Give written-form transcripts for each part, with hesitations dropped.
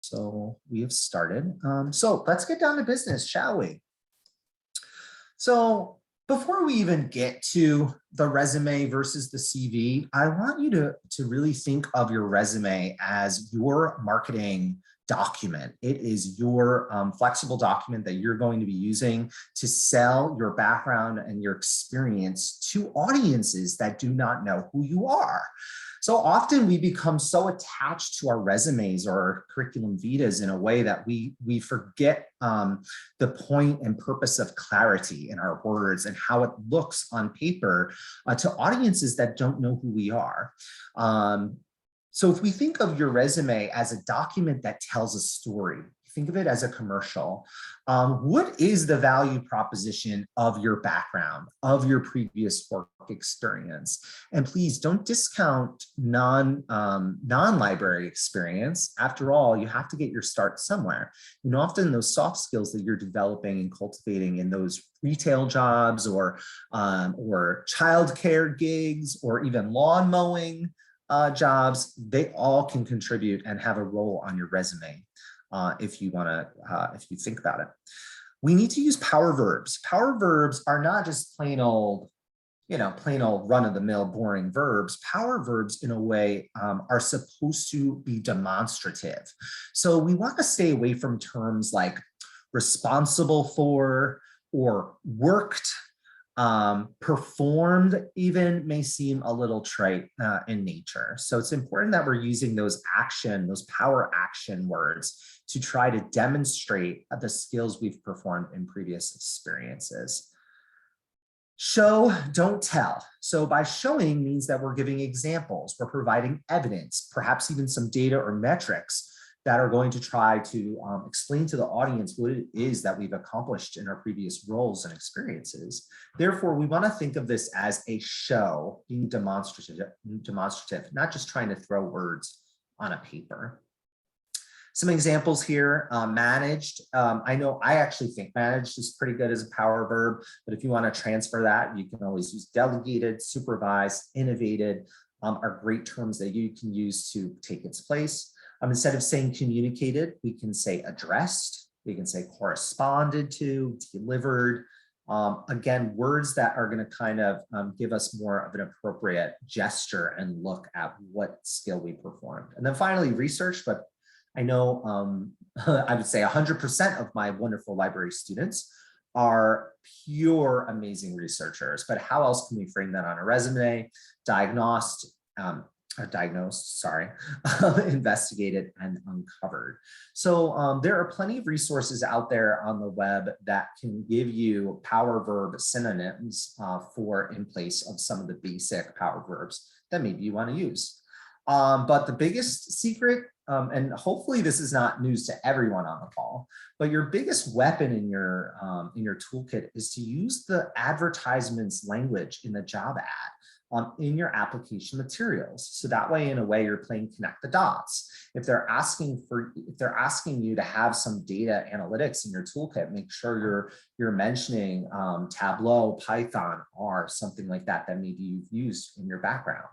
So we have started. So let's get down to business, shall we? So before we even get to the resume versus the CV, I want you to really think of your resume as your marketing document. It is your flexible document that you're going to be using to sell your background and your experience to audiences that do not know who you are. So often we become so attached to our resumes or our curriculum vitas in a way that we forget the point and purpose of clarity in our words and how it looks on paper to audiences that don't know who we are. So if we think of your resume as a document that tells a story, think of it as a commercial. What is the value proposition of your background, of your previous work experience? And please don't discount non-library experience. After all, you have to get your start somewhere. And often those soft skills that you're developing and cultivating in those retail jobs or childcare gigs or even lawn mowing jobs, they all can contribute and have a role on your resume. If you think about it. We need to use power verbs. Power verbs are not just plain old run-of-the-mill boring verbs. Power verbs in a way are supposed to be demonstrative. So we want to stay away from terms like responsible for or worked. Performed even may seem a little trite in nature. So it's important that we're using those power action words to try to demonstrate the skills we've performed in previous experiences. Show, don't tell. So by showing means that we're giving examples, we're providing evidence, perhaps even some data or metrics that are going to try to explain to the audience what it is that we've accomplished in our previous roles and experiences. Therefore, we want to think of this as a show, being demonstrative, not just trying to throw words on a paper. Some examples here, managed. I actually think managed is pretty good as a power verb, but if you want to transfer that, you can always use delegated, supervised, innovated, are great terms that you can use to take its place. Instead of saying communicated, we can say addressed, we can say corresponded to, delivered. Again, words that are going to kind of give us more of an appropriate gesture and look at what skill we performed. And then finally, research, but I know I would say 100% of my wonderful library students are pure amazing researchers, but how else can we frame that on a resume? Investigated and uncovered. So there are plenty of resources out there on the web that can give you power verb synonyms for in place of some of the basic power verbs that maybe you want to use. But the biggest secret, and hopefully this is not news to everyone on the call, but your biggest weapon in your toolkit is to use the advertisement's language in the job ad in your application materials. So that way, in a way, you're playing connect the dots. If they're asking you to have some data analytics in your toolkit, make sure you're mentioning Tableau, Python, R, something like that maybe you've used in your background.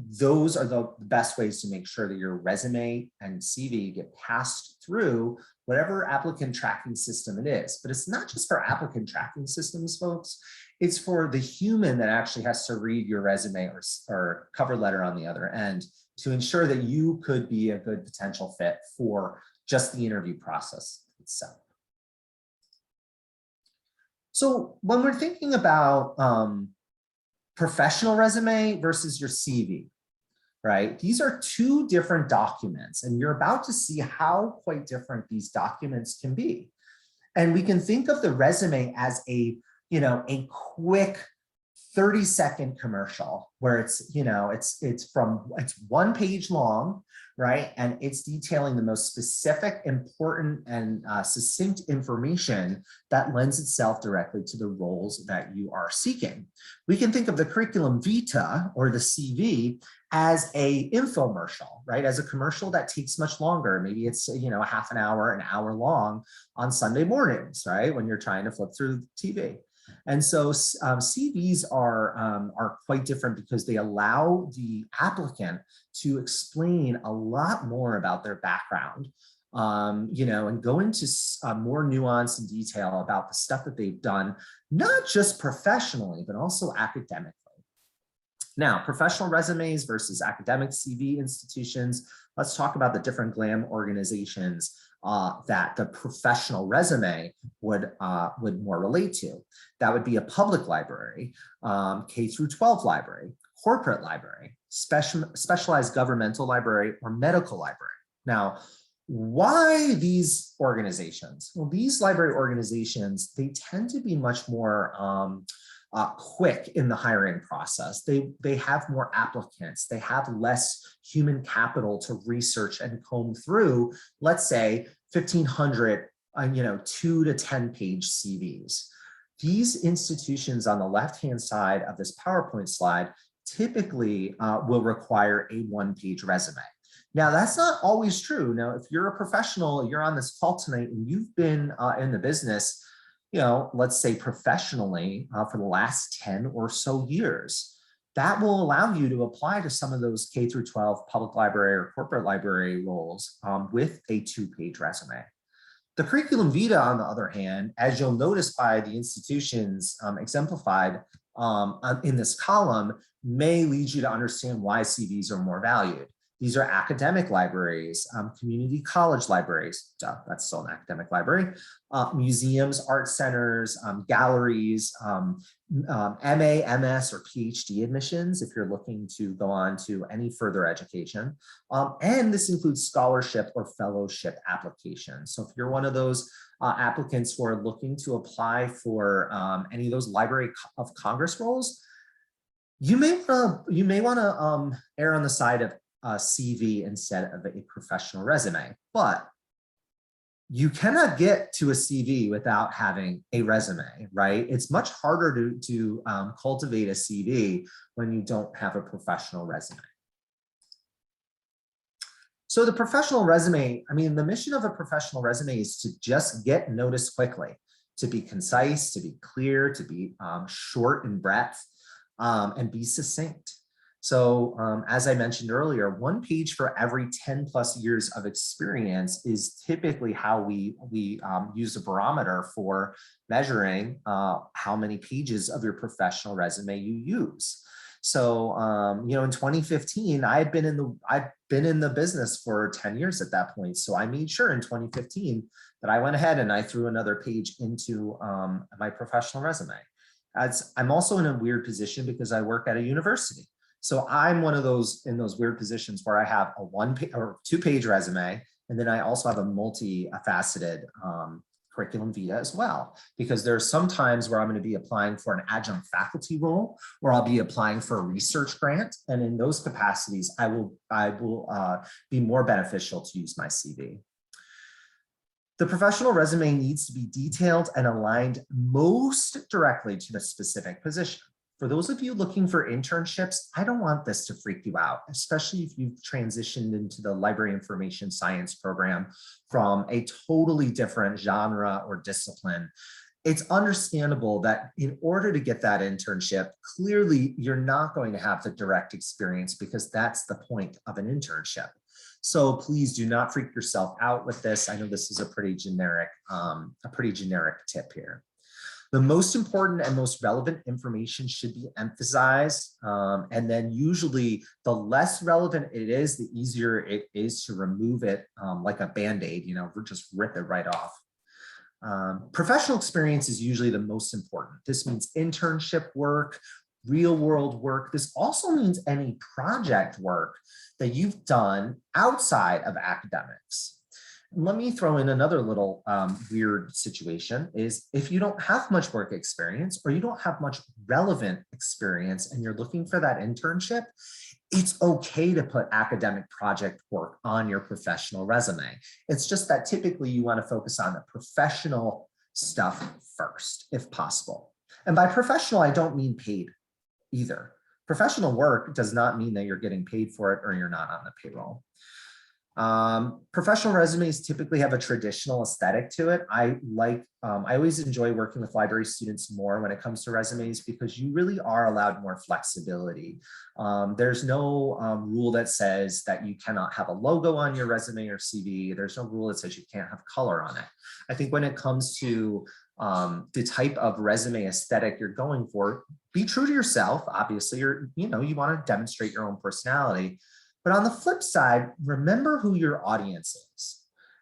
Those are the best ways to make sure that your resume and CV get passed through whatever applicant tracking system it is. But it's not just for applicant tracking systems, folks. It's for the human that actually has to read your resume or cover letter on the other end to ensure that you could be a good potential fit for just the interview process itself. So when we're thinking about professional resume versus your CV, right? These are two different documents, and you're about to see how quite different these documents can be. And we can think of the resume as a quick 30-second commercial where it's 1 page long, right? And it's detailing the most specific, important, and succinct information that lends itself directly to the roles that you are seeking. We can think of the curriculum vitae or the CV as a infomercial, right? As a commercial that takes much longer. Maybe it's a half an hour long on Sunday mornings, right? When you're trying to flip through TV. And so CVs are quite different because they allow the applicant to explain a lot more about their background, and go into more nuance and detail about the stuff that they've done, not just professionally, but also academically. Now, professional resumes versus academic CV institutions. Let's talk about the different GLAM organizations that the professional resume would more relate to. That would be a public library, K through 12 library, corporate library, specialized governmental library, or medical library. Now, why these organizations? Well, these library organizations, they tend to be much more quick in the hiring process. They have more applicants. They have less human capital to research and comb through, let's say 1,500, 2 to 10 page CVs. These institutions on the left-hand side of this PowerPoint slide typically will require a one-page resume. Now, that's not always true. Now, if you're a professional, you're on this call tonight and you've been in the business, let's say professionally for the last 10 or so years, that will allow you to apply to some of those K through 12 public library or corporate library roles with a 2-page resume. The curriculum vitae, on the other hand, as you'll notice by the institutions exemplified in this column, may lead you to understand why CVs are more valued. These are academic libraries, community college libraries, that's still an academic library, museums, art centers, galleries, MA, MS, or PhD admissions if you're looking to go on to any further education. And this includes scholarship or fellowship applications. So if you're one of those applicants who are looking to apply for any of those Library of Congress roles, you may want to err on the side of CV instead of a professional resume, but you cannot get to a CV without having a resume, right? It's much harder to cultivate a CV when you don't have a professional resume. So the professional resume, the mission of a professional resume is to just get noticed quickly, to be concise, to be clear, to be short in breadth, and be succinct. So as I mentioned earlier, 1 page for every 10 plus years of experience is typically how we use a barometer for measuring how many pages of your professional resume you use. So, in 2015, I'd been in the business for 10 years at that point. So I made sure in 2015 that I went ahead and I threw another page into my professional resume. I'm also in a weird position because I work at a university. So I'm one of those in those weird positions where I have a 1 or 2-page resume, and then I also have a multifaceted curriculum vitae as well, because there's some times where I'm going to be applying for an adjunct faculty role, or I'll be applying for a research grant, and in those capacities, I will be more beneficial to use my CV. The professional resume needs to be detailed and aligned most directly to the specific position. For those of you looking for internships, I don't want this to freak you out, especially if you've transitioned into the library information science program from a totally different genre or discipline. It's understandable that in order to get that internship, clearly you're not going to have the direct experience because that's the point of an internship. So please do not freak yourself out with this. I know this is a pretty generic tip here. The most important and most relevant information should be emphasized. And then usually the less relevant it is, the easier it is to remove it like a Band-Aid, just rip it right off. Professional experience is usually the most important. This means internship work, real world work. This also means any project work that you've done outside of academics. Let me throw in another little weird situation is if you don't have much work experience or you don't have much relevant experience and you're looking for that internship, it's okay to put academic project work on your professional resume. It's just that typically you want to focus on the professional stuff first, if possible. And by professional, I don't mean paid either. Professional work does not mean that you're getting paid for it or you're not on the payroll. Professional resumes typically have a traditional aesthetic to it. I always enjoy working with library students more when it comes to resumes because you really are allowed more flexibility. There's no rule that says that you cannot have a logo on your resume or CV. There's no rule that says you can't have color on it. I think when it comes to the type of resume aesthetic you're going for, be true to yourself. Obviously, you want to demonstrate your own personality. But on the flip side, remember who your audience is.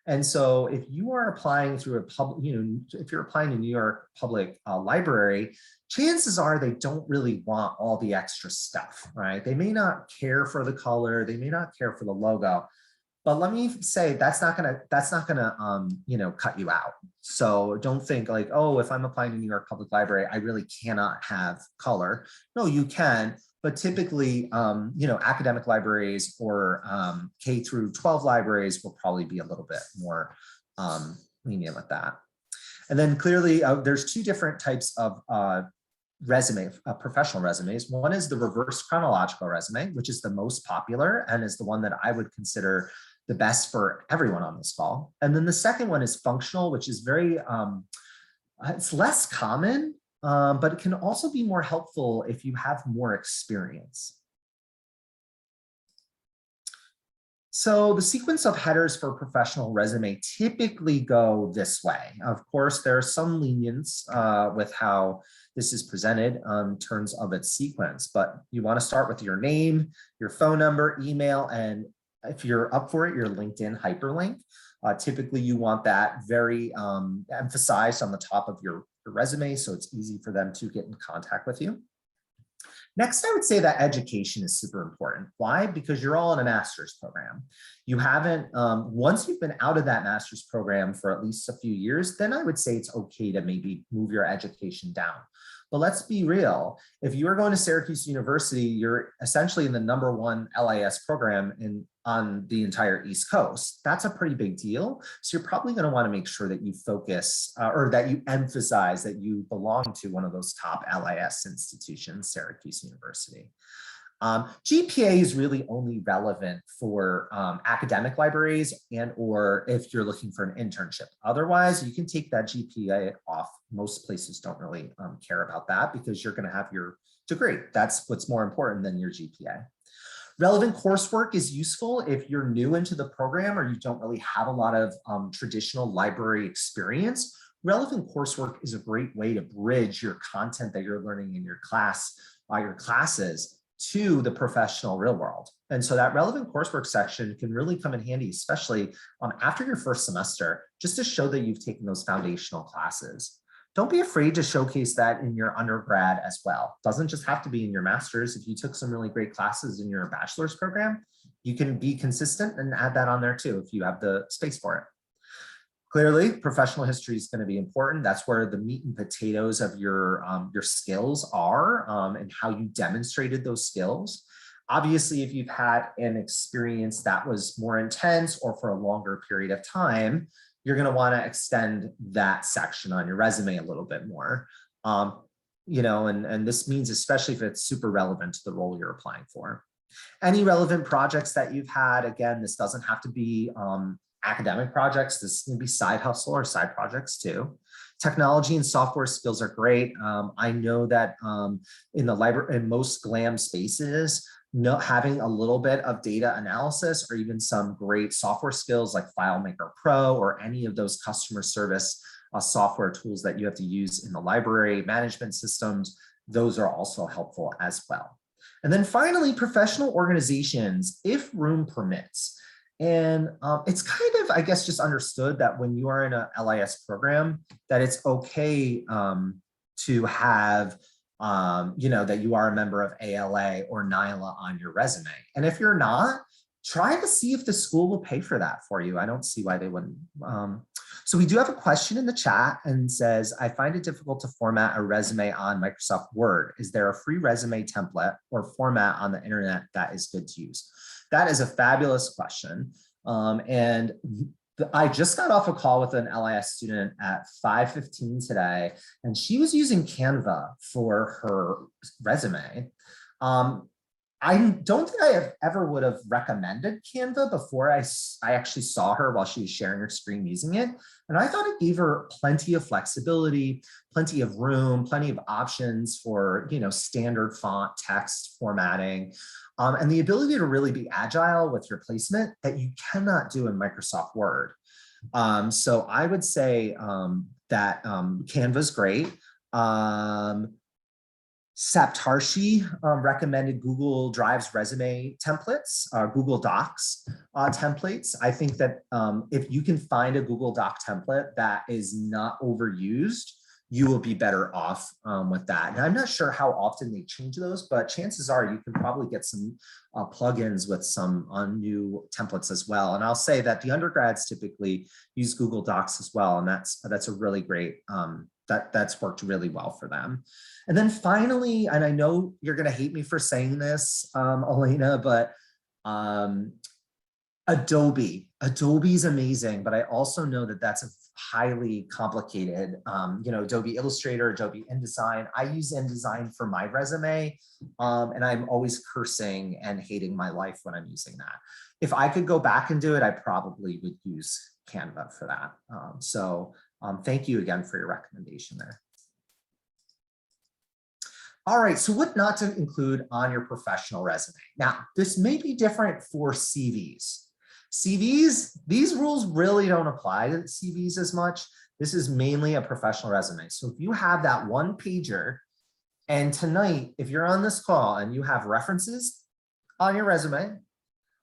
And so if you are applying through a public, if you're applying to New York Public Library, chances are they don't really want all the extra stuff, right? They may not care for the color, they may not care for the logo, but let me say that's not gonna cut you out. So don't think like, oh, if I'm applying to New York Public Library, I really cannot have color. No, you can. But typically, academic libraries or K through 12 libraries will probably be a little bit more lenient with that. And then clearly, there's two different types of professional resumes. One is the reverse chronological resume, which is the most popular and is the one that I would consider the best for everyone on this call. And then the second one is functional, which is it's less common, but it can also be more helpful if you have more experience. So the sequence of headers for a professional resume typically go this way. Of course, there's some lenience with how this is presented in terms of its sequence, but you want to start with your name, your phone number, email, and if you're up for it, your LinkedIn hyperlink. Typically, you want that very emphasized on the top of your resume, so it's easy for them to get in contact with you. Next, I would say that education is super important. Why? Because you're all in a master's program. You haven't, once you've been out of that master's program for at least a few years, then I would say it's okay to maybe move your education down. But let's be real. If you are going to Syracuse University, you're essentially in the #1 LIS program on the entire East Coast. That's a pretty big deal. So you're probably going to want to make sure that you focus or that you emphasize that you belong to one of those top LIS institutions, Syracuse University. GPA is really only relevant for academic libraries or if you're looking for an internship. Otherwise, you can take that GPA off. Most places don't really care about that because you're going to have your degree. That's what's more important than your GPA. Relevant coursework is useful if you're new into the program or you don't really have a lot of traditional library experience. Relevant coursework is a great way to bridge your content that you're learning in your classes to the professional real world. And so that relevant coursework section can really come in handy, especially after your first semester, just to show that you've taken those foundational classes. Don't be afraid to showcase that in your undergrad as well. It doesn't just have to be in your master's. If you took some really great classes in your bachelor's program, you can be consistent and add that on there too if you have the space for it. Clearly, professional history is going to be important. That's where the meat and potatoes of your skills are and how you demonstrated those skills. Obviously, if you've had an experience that was more intense or for a longer period of time, you're going to want to extend that section on your resume a little bit more. And this means especially if it's super relevant to the role you're applying for. Any relevant projects that you've had, again, this doesn't have to be academic projects. This can be side hustle or side projects too. Technology and software skills are great. I know that in the library, in most GLAM spaces, having a little bit of data analysis or even some great software skills like FileMaker Pro or any of those customer service software tools that you have to use in the library management systems, those are also helpful as well. And then finally, professional organizations, if room permits. And it's kind of, I guess, just understood that when you are in a LIS program, that it's okay to have, that you are a member of ALA or NILA on your resume. And if you're not, try to see if the school will pay for that for you. I don't see why they wouldn't. So we do have a question in the chat and says, I find it difficult to format a resume on Microsoft Word. Is there a free resume template or format on the internet that is good to use? That is a fabulous question. I just got off a call with an LIS student at 5:15 today, and she was using Canva for her resume. I don't think I have ever would have recommended Canva before I actually saw her while she was sharing her screen using it. And I thought it gave her plenty of flexibility, plenty of room, plenty of options for, standard font, text formatting, and the ability to really be agile with your placement that you cannot do in Microsoft Word. So I would say that Canva's great. Saptarshi recommended Google Drive's resume templates, Google Docs templates. I think that if you can find a Google Doc template that is not overused, you will be better off with that. And I'm not sure how often they change those, but chances are you can probably get some plugins with some new templates as well. And I'll say that the undergrads typically use Google Docs as well. And that's a really great, that's worked really well for them. And then finally, and I know you're going to hate me for saying this, Elena, but Adobe is amazing, but I also know that that's a highly complicated, Adobe Illustrator, Adobe InDesign. I use InDesign for my resume, and I'm always cursing and hating my life when I'm using that. If I could go back and do it, I probably would use Canva for that. Thank you again for your recommendation there. All right, so what not to include on your professional resume. Now, this may be different for CVs. CVs, these rules really don't apply to CVs as much. This is mainly a professional resume. So if you have that one pager, and tonight, if you're on this call and you have references on your resume,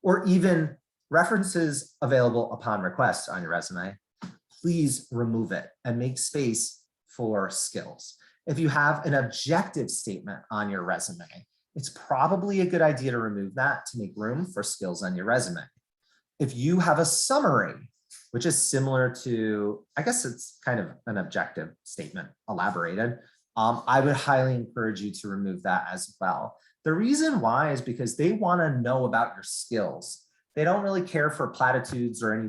or even references available upon request on your resume, please remove it and make space for skills. If you have an objective statement on your resume, it's probably a good idea to remove that to make room for skills on your resume. If you have a summary, which is similar to, I guess it's kind of an objective statement elaborated, I would highly encourage you to remove that as well. The reason why is because they want to know about your skills. They don't really care for platitudes or any,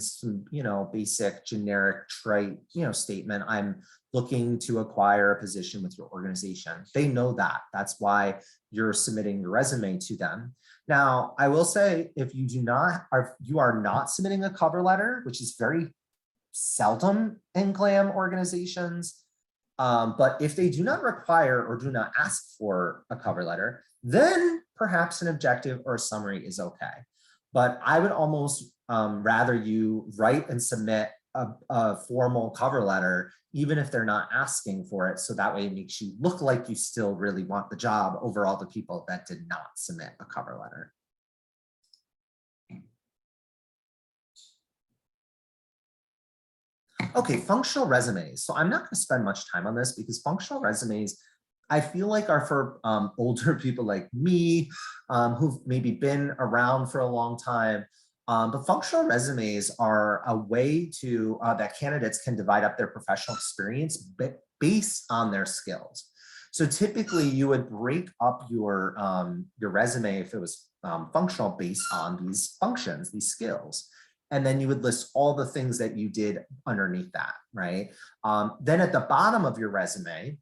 basic generic trite, statement. I'm looking to acquire a position with your organization. They know that. That's why you're submitting your resume to them. Now, I will say, if you are not submitting a cover letter, which is very seldom in GLAM organizations, but if they do not require or do not ask for a cover letter, then perhaps an objective or a summary is okay. But I would almost rather you write and submit a formal cover letter, even if they're not asking for it. So that way it makes you look like you still really want the job over all the people that did not submit a cover letter. Okay, functional resumes. So I'm not going to spend much time on this because functional resumes, I feel like, are for older people like me, who've maybe been around for a long time. But functional resumes are a way to that candidates can divide up their professional experience based on their skills. So typically, you would break up your resume if it was functional based on these functions, these skills. And then you would list all the things that you did underneath that, right? Then at the bottom of your resume,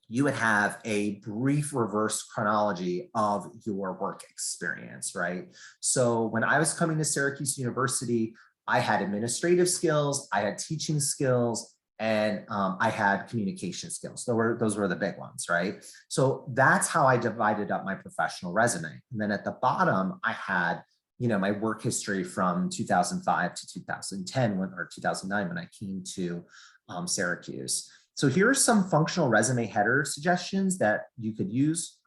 you would have a brief reverse chronology of your work experience, right? So when I was coming to Syracuse University, I had administrative skills, I had teaching skills, and I had communication skills. Those were the big ones, right? So that's how I divided up my professional resume. And then at the bottom, I had my work history from 2005 to 2010 or 2009 when I came to Syracuse. So here are some functional resume header suggestions that you could use.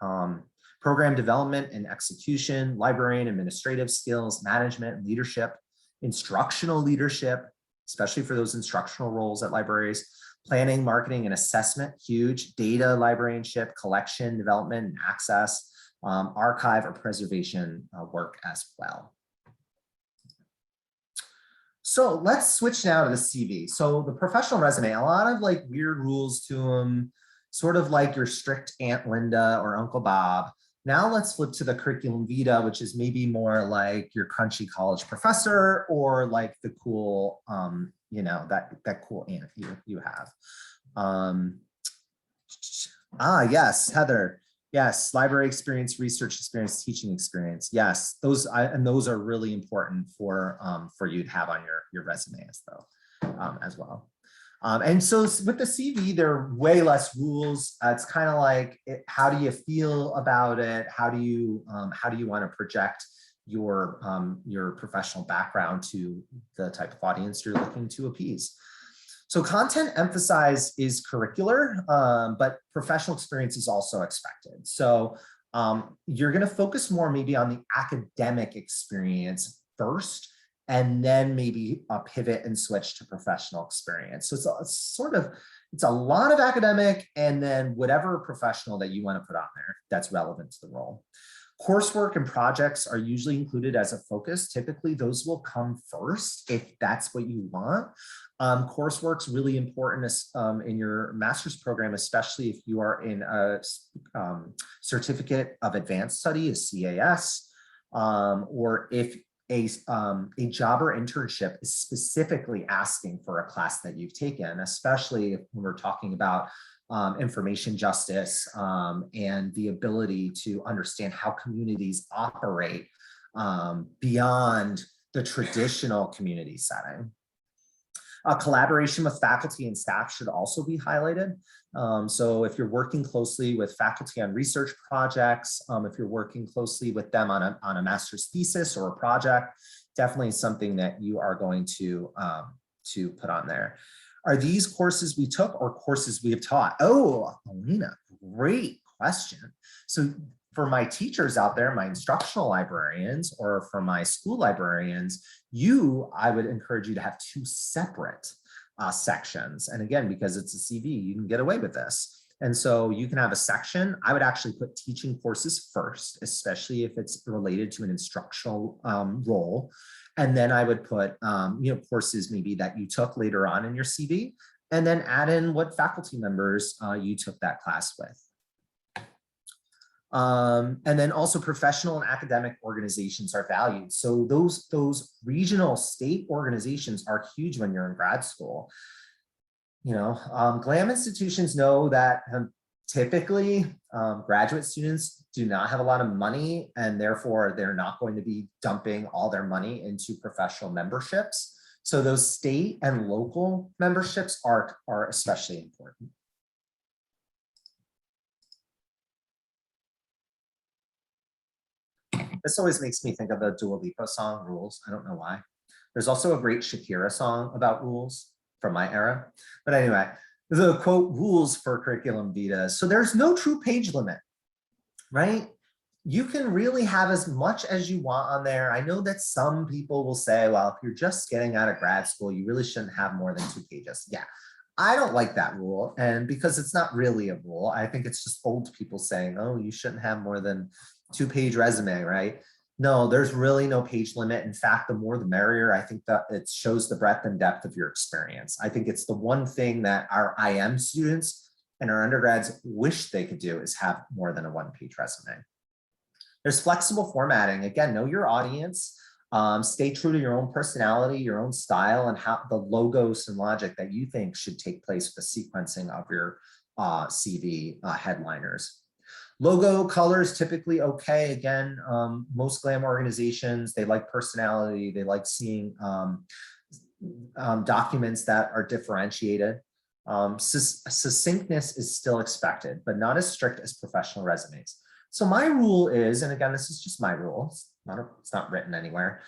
Program development and execution, librarian administrative skills, management and leadership, instructional leadership, especially for those instructional roles at libraries, planning, marketing, and assessment, huge, data librarianship, collection, development, and access, archive or preservation work as well. So let's switch now to the CV. So the professional resume, a lot of like weird rules to them, sort of like your strict Aunt Linda or Uncle Bob. Now let's flip to the curriculum vitae, which is maybe more like your crunchy college professor or like the cool, that cool aunt you have. Yes, Heather. Yes, library experience, research experience, teaching experience. Yes, those and those are really important for you to have on your resume as well. And so with the CV, there are way less rules. It's kind of like, how do you feel about it? How do you want to project your professional background to the type of audience you're looking to appease? So content emphasize is curricular, but professional experience is also expected. So you're going to focus more maybe on the academic experience first, and then maybe pivot and switch to professional experience. So it's a lot of academic, and then whatever professional that you want to put on there that's relevant to the role. Coursework and projects are usually included as a focus. Typically, those will come first if that's what you want. Coursework's really important in your master's program, especially if you are in a certificate of advanced study, a CAS, or if a job or internship is specifically asking for a class that you've taken, especially when we're talking about information justice and the ability to understand how communities operate beyond the traditional community setting. Collaboration with faculty and staff should also be highlighted. So if you're working closely with faculty on research projects, if you're working closely with them on a master's thesis or a project, definitely something that you are going to put on there. Are these courses we took or courses we have taught? Oh, Alina, great question. So for my teachers out there, my instructional librarians, or for my school librarians, I would encourage you to have two separate sections. And again, because it's a CV, you can get away with this. And so you can have a section. I would actually put teaching courses first, especially if it's related to an instructional role. And then I would put courses maybe that you took later on in your CV, and then add in what faculty members you took that class with. And then also professional and academic organizations are valued. So those regional state organizations are huge when you're in grad school. GLAM institutions know that typically graduate students do not have a lot of money, and therefore they're not going to be dumping all their money into professional memberships. So those state and local memberships are especially important. This always makes me think of the Dua Lipa song, Rules. I don't know why. There's also a great Shakira song about rules from my era. But anyway, the quote, rules for curriculum vitae. So there's no true page limit, right? You can really have as much as you want on there. I know that some people will say, well, if you're just getting out of grad school, you really shouldn't have more than 2 pages. Yeah, I don't like that rule. And because it's not really a rule, I think it's just old people saying, oh, you shouldn't have more than 2-page resume, right? No, there's really no page limit. In fact, the more the merrier. I think that it shows the breadth and depth of your experience. I think it's the one thing that our IM students and our undergrads wish they could do is have more than a 1-page resume. There's flexible formatting. Again, know your audience. Stay true to your own personality, your own style, and how the logos and logic that you think should take place with the sequencing of your CV headliners. Logo colors typically okay. Again, most GLAM organizations, they like personality. They like seeing documents that are differentiated. Succinctness is still expected, but not as strict as professional resumes. So my rule is, and again, this is just my rule, it's not written anywhere.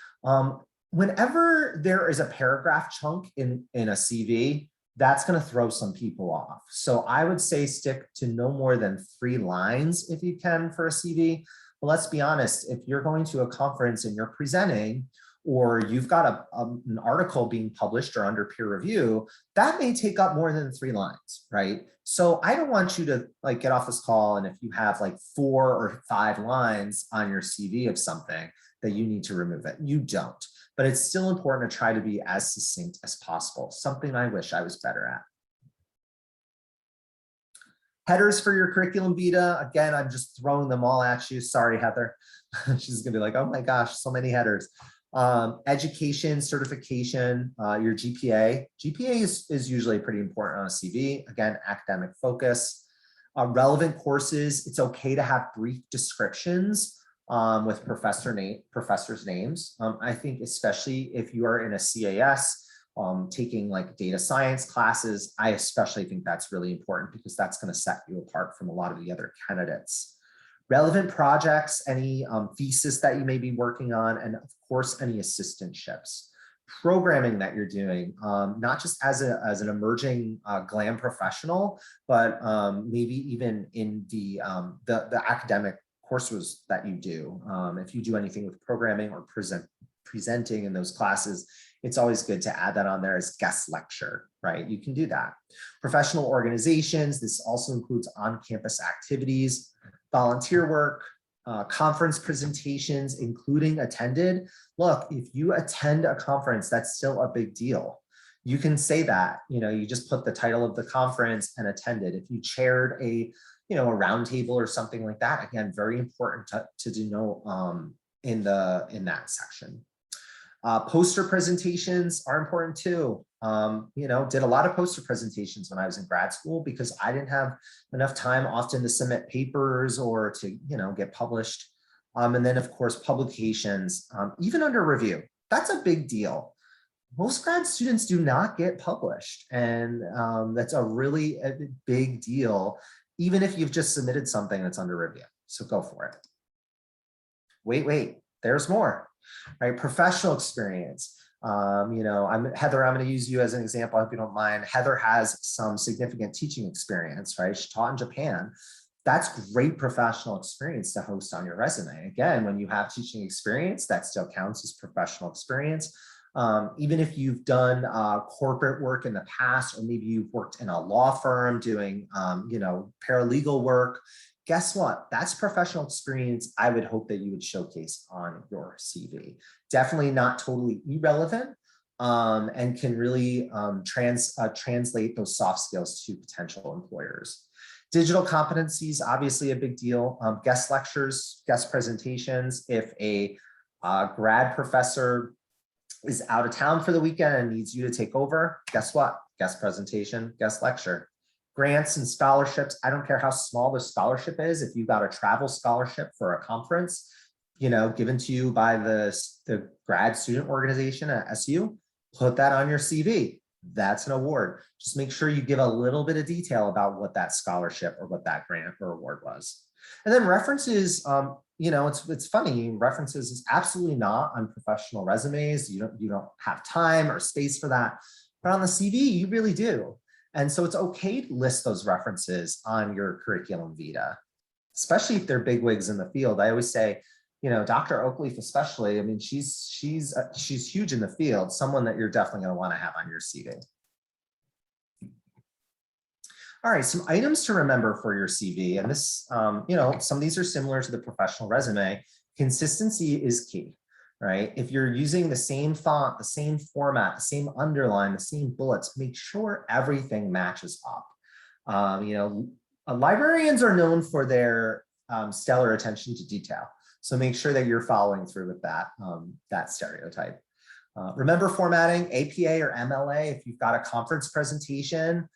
Whenever there is a paragraph chunk in a CV, that's going to throw some people off. So I would say stick to no more than 3 lines if you can for a CV. But let's be honest, if you're going to a conference and you're presenting, or you've got an article being published or under peer review, that may take up more than 3 lines, right? So I don't want you to get off this call, and if you have 4 or 5 lines on your CV of something, that you need to remove it. You don't. But it's still important to try to be as succinct as possible, something I wish I was better at. Headers for your curriculum vitae. Again, I'm just throwing them all at you. Sorry, Heather. She's gonna be like, oh my gosh, so many headers. Education, certification, your GPA. GPA is usually pretty important on a CV. Again, academic focus. Relevant courses, it's okay to have brief descriptions with professors' names. I think especially if you are in a CAS, taking like data science classes, I especially think that's really important because that's going to set you apart from a lot of the other candidates. Relevant projects, any thesis that you may be working on, and of course, any assistantships. Programming that you're doing, not just as an emerging GLAM professional, but maybe even in the academic courses that you do. If you do anything with programming or presenting in those classes, it's always good to add that on there as guest lecture, right? You can do that. Professional organizations, this also includes on-campus activities, volunteer work, conference presentations, including attended. Look, if you attend a conference, that's still a big deal. You can say that, you just put the title of the conference and attended. If you chaired a roundtable or something like that, again, very important to denote in that section. Poster presentations are important too. Did a lot of poster presentations when I was in grad school because I didn't have enough time often to submit papers or to, get published. And then of course, publications, even under review, that's a big deal. Most grad students do not get published. And that's a really big deal, even if you've just submitted something that's under review. So go for it. Wait, there's more. Right, professional experience. Heather, I'm going to use you as an example. I hope you don't mind. Heather has some significant teaching experience, right? She taught in Japan. That's great professional experience to host on your resume. Again, when you have teaching experience, that still counts as professional experience. Even if you've done corporate work in the past, or maybe you've worked in a law firm doing, paralegal work, guess what? That's professional experience I would hope that you would showcase on your CV. Definitely not totally irrelevant, and can really translate those soft skills to potential employers. Digital competencies, obviously a big deal. Guest lectures, guest presentations. If a grad professor is out of town for the weekend and needs you to take over, guess what? Guest presentation, guest lecture. Grants and scholarships, I don't care how small the scholarship is. If you got a travel scholarship for a conference, given to you by the grad student organization at SU, put that on your CV. That's an award. Just make sure you give a little bit of detail about what that scholarship or what that grant or award was. And then references, it's funny, references is absolutely not on professional resumes. You don't have time or space for that, but on the CV, you really do. And so it's okay to list those references on your curriculum vitae, especially if they're bigwigs in the field. I always say, Dr. Oakleaf especially, I mean, she's huge in the field, someone that you're definitely going to want to have on your CV. All right, some items to remember for your CV. And this, some of these are similar to the professional resume. Consistency is key. Right? If you're using the same font, the same format, the same underline, the same bullets, make sure everything matches up. Librarians are known for their stellar attention to detail. So make sure that you're following through with that stereotype. Remember formatting, APA or MLA. If you've got a conference presentation,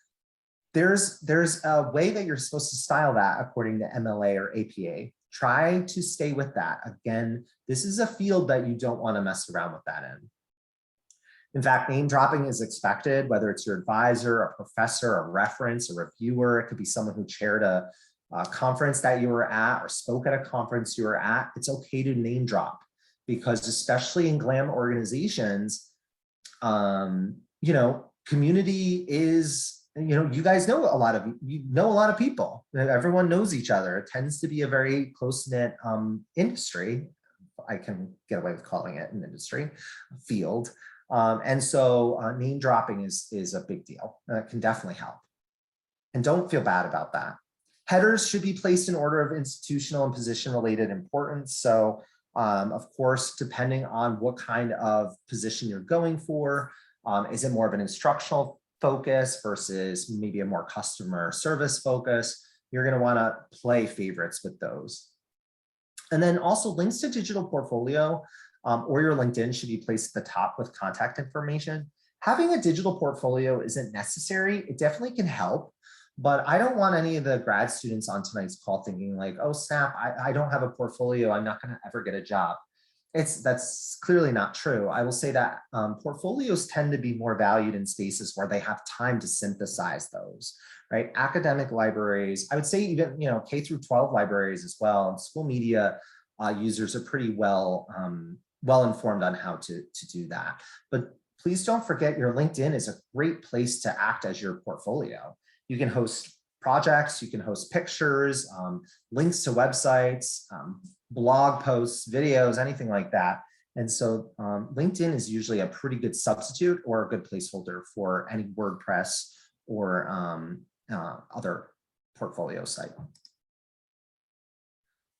there's a way that you're supposed to style that according to MLA or APA. Try to stay with that. Again, this is a field that you don't want to mess around with that in. In fact, name dropping is expected, whether it's your advisor, a professor, a reference, a reviewer. It could be someone who chaired a conference that you were at or spoke at a conference you were at. It's okay to name drop because especially in GLAM organizations, community is, you guys know a lot of people. Everyone knows each other. It tends to be a very close-knit industry. I can get away with calling it an industry, field. And so name dropping is a big deal. It can definitely help. And don't feel bad about that. Headers should be placed in order of institutional and position related importance. So of course, depending on what kind of position you're going for, is it more of an instructional focus versus maybe a more customer service focus? You're going to want to play favorites with those. And then also links to digital portfolio or your LinkedIn should be placed at the top with contact information. Having a digital portfolio isn't necessary. It definitely can help, But I don't want any of the grad students on tonight's call thinking like, oh snap, I don't have a portfolio, I'm not going to ever get a job. That's clearly not true. I will say that portfolios tend to be more valued in spaces where they have time to synthesize those, right? Academic libraries, I would say even, K through 12 libraries as well, and school media users are pretty well informed on how to do that. But please don't forget your LinkedIn is a great place to act as your portfolio. You can host projects, you can host pictures, links to websites, blog posts, videos, anything like that. And so LinkedIn is usually a pretty good substitute or a good placeholder for any WordPress or other portfolio site.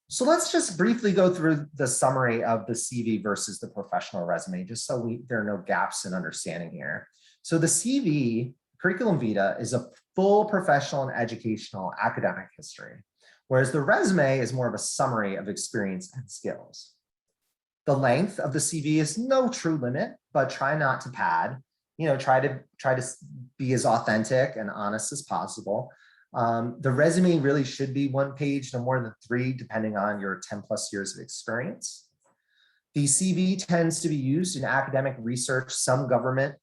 So let's just briefly go through the summary of the CV versus the professional resume, just so there are no gaps in understanding here. So the CV, curriculum vitae, is a full professional and educational academic history, whereas the resume is more of a summary of experience and skills. The length of the CV is no true limit, but try not to pad. Try to be as authentic and honest as possible. The resume really should be 1 page, no more than 3, depending on your 10+ years of experience. The CV tends to be used in academic research, some government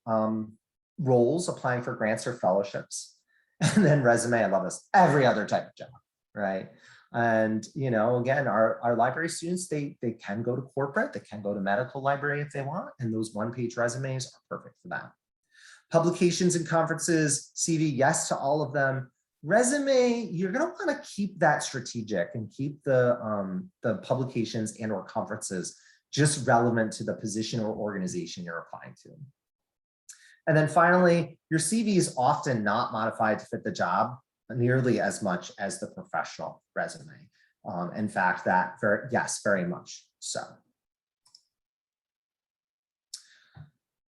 roles, applying for grants or fellowships. And then resume, I love this, every other type of job, right? And, again, our library students, they can go to corporate, they can go to medical library if they want, and those 1-page resumes are perfect for that. Publications and conferences, CV, yes to all of them. Resume, you're going to want to keep that strategic and keep the publications and or conferences just relevant to the position or organization you're applying to. And then finally, your CV is often not modified to fit the job nearly as much as the professional resume. In fact, very much so.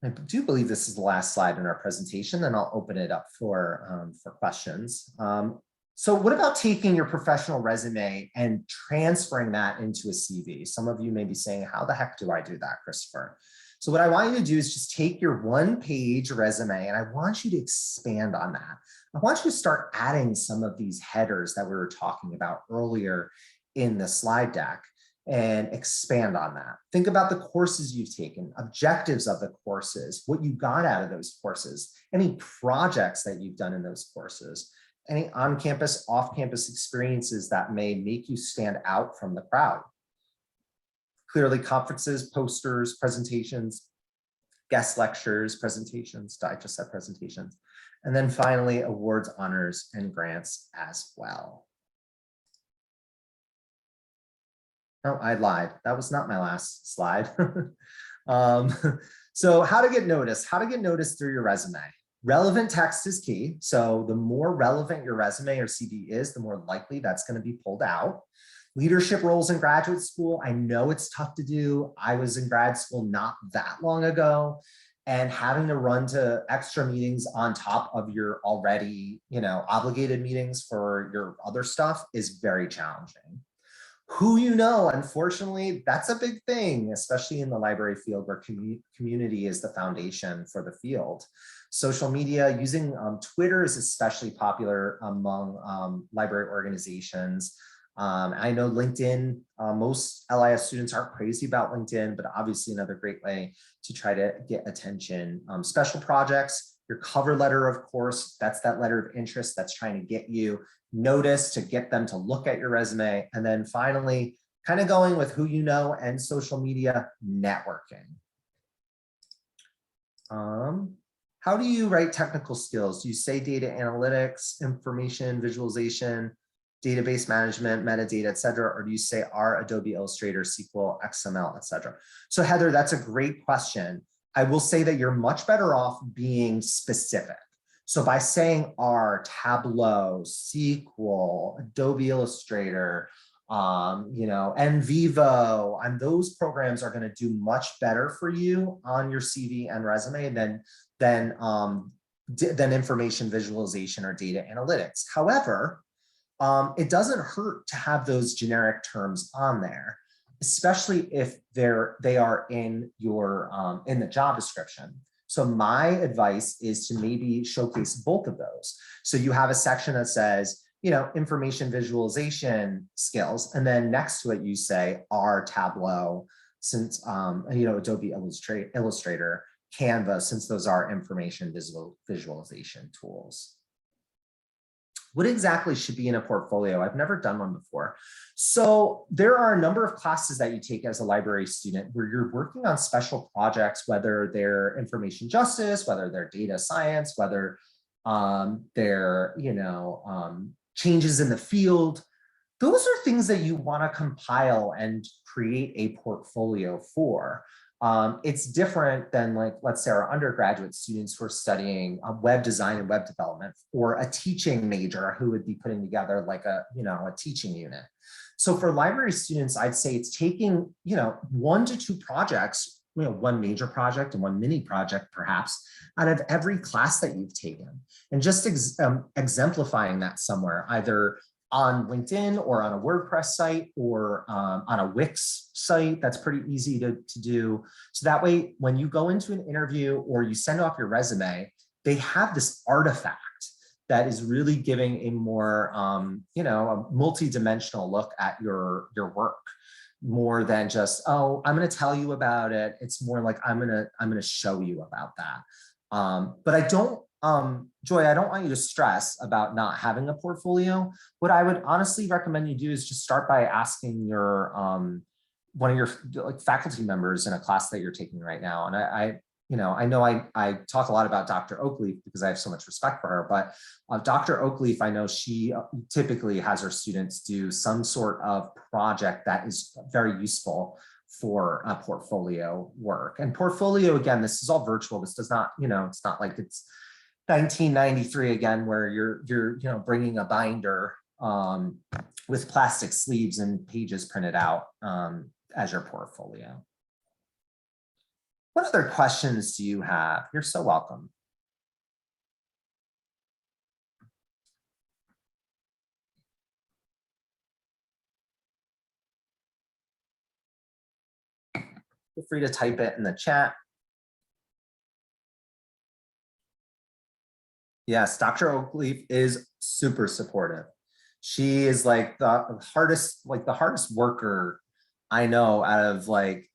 I do believe this is the last slide in our presentation, then I'll open it up for questions. So what about taking your professional resume and transferring that into a CV? Some of you may be saying, how the heck do I do that, Christopher? So what I want you to do is just take your 1-page resume and I want you to expand on that. I want you to start adding some of these headers that we were talking about earlier in the slide deck and expand on that. Think about the courses you've taken, objectives of the courses, what you got out of those courses, any projects that you've done in those courses, any on-campus, off-campus experiences that may make you stand out from the crowd. Clearly, conferences, posters, presentations, guest lectures, presentations, I just said presentations. And then finally, awards, honors, and grants as well. Oh, I lied. That was not my last slide. So how to get noticed? How to get noticed through your resume. Relevant text is key. So the more relevant your resume or CV is, the more likely that's going to be pulled out. Leadership roles in graduate school. I know it's tough to do. I was in grad school not that long ago, and having to run to extra meetings on top of your already, obligated meetings for your other stuff is very challenging. Who unfortunately, that's a big thing, especially in the library field where community is the foundation for the field. Social media, using Twitter is especially popular among library organizations. I know LinkedIn, most LIS students aren't crazy about LinkedIn, but obviously another great way to try to get attention. Special projects, your cover letter, of course, that's that letter of interest that's trying to get you noticed, to get them to look at your resume. And then finally, kind of going with who you know and social media, networking. How do you write technical skills? Do you say data analytics, information visualization, database management, metadata, et cetera, or do you say R, Adobe Illustrator, SQL, XML, et cetera? So Heather, that's a great question. I will say that you're much better off being specific. So by saying R, Tableau, SQL, Adobe Illustrator, NVivo, and those programs are going to do much better for you on your CV and resume than information visualization or data analytics. However, it doesn't hurt to have those generic terms on there, especially if they are in your in the job description. So my advice is to maybe showcase both of those. So you have a section that says, information visualization skills, and then next to it you say R, Tableau, since Adobe Illustrator, Canva, since those are information visualization tools. What exactly should be in a portfolio? I've never done one before. So there are a number of classes that you take as a library student where you're working on special projects, whether they're information justice, whether they're data science, whether they're, changes in the field. Those are things that you want to compile and create a portfolio for. It's different than, like, let's say our undergraduate students who are studying web design and web development, or a teaching major who would be putting together like a teaching unit. So for library students, I'd say it's taking, 1 to 2 projects, one major project and one mini project perhaps, out of every class that you've taken, and just exemplifying that somewhere, either on LinkedIn or on a WordPress site or on a Wix site. That's pretty easy to do. So that way, when you go into an interview or you send off your resume, they have this artifact that is really giving a more, a multi-dimensional look at your work, more than just, oh, I'm going to tell you about it. It's more like I'm going to show you about that. But I don't, Joy, I don't want you to stress about not having a portfolio. What I would honestly recommend you do is just start by asking your one of your faculty members in a class that you're taking right now. And I know I talk a lot about Dr. Oakleaf because I have so much respect for her, but Dr. Oakleaf, I know she typically has her students do some sort of project that is very useful for a portfolio work. And portfolio, again, this is all virtual. This does not, it's not like it's 1993 again, where you're bringing a binder with plastic sleeves and pages printed out as your portfolio. What other questions do you have? You're so welcome. Feel free to type it in the chat. Yes, Dr. Oakleaf is super supportive. She is like the hardest worker I know out of like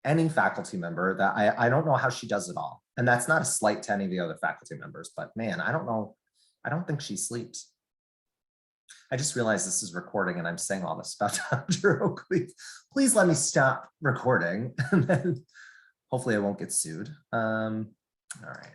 any faculty member. That I don't know how she does it all. And that's not a slight to any of the other faculty members, but man, I don't know. I don't think she sleeps. I just realized this is recording and I'm saying all this about Dr. Oakleaf. Please let me stop recording and then hopefully I won't get sued. All right.